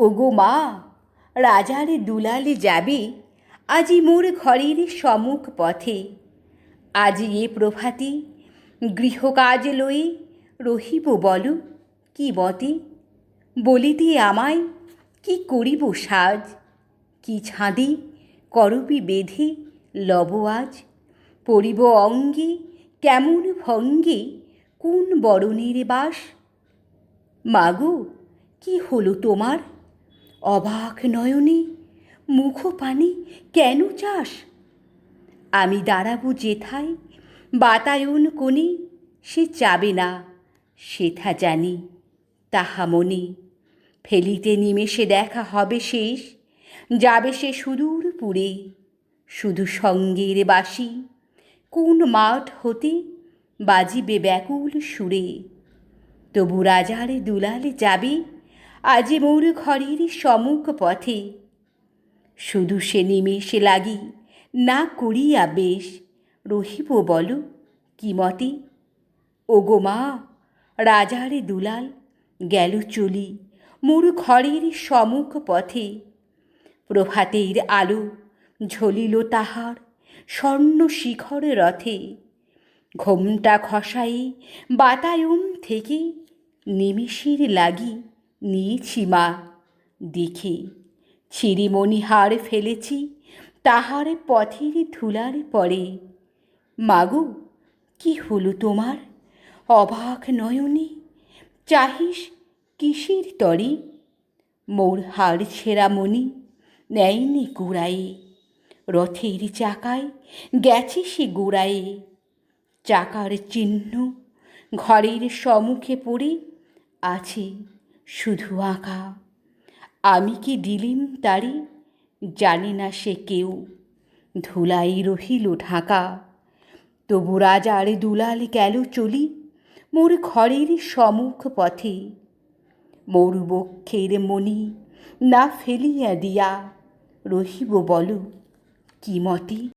ওগো মা, রাজার দুলালে যাবে আজি মোর ঘরের সম্মুখ পথে। আজি এ প্রভাতে গৃহকাজ লয়ে রহিব বলো কি মতে। বলিতে আমায় কি করিব সাজ, কি ছাঁদে করবি বেঁধে লব আজ। পরিব অঙ্গে কেমন ভঙ্গে কোন বরণের বাস। মাগো, কি হলো তোমার, অবাক নয়নে মুখপানে কেন চাস। আমি দাঁড়াবো যেথায় বাতায়ন কোণে, সে চাবে না সেথা জানি তাহা মনে। ফেলিতে নিমেষে দেখা হবে শেষ, যাবে সে সুদূর পুরে। শুধু সঙ্গের বাঁশি কোন মাঠ হতে বাজিবে ব্যাকুল সুরে। তবু রাজার দুলালে যাবে আজি মোর ঘরের সম্মুখ পথে। শুধু সে নিমেষে লাগি না করিয়া বেশ, রহিব বলো কি মতে। ওগো মা, রাজার দুলাল গেল চলি মোর ঘরের সম্মুখ পথে। প্রভাতের আলো ঝলিল তাহার স্বর্ণ শিখর রথে। ঘোমটা খসাই বাতায়ন থেকে নিমেষের লাগি নিয়েছি মা দেখে। ছিরিমণিহার ফেলেছি তাহার পথের ধুলার পরে। মাগো, কি হলো তোমার, অবাক নয়নে চাহিস কিসের তরে। মোর হাড় ছেঁড়া মণি নেয়নি কুড়ায়ে, রথের চাকায় গেছে সে গোড়ায়ে। চাকার চিহ্ন ঘরের সম্মুখে পড়ে আছে শুধু আঁকা। আমি কি দিলিম তারে, জানে না সে কেউ, ধুলাই রহিল ঢাকা। তবু রাজার দুলাল গেল চলি মোর ঘরের সম্মুখ পথে। মোর বক্ষের মণি না ফেলিয়া দিয়া রহিব বলো কি মতে।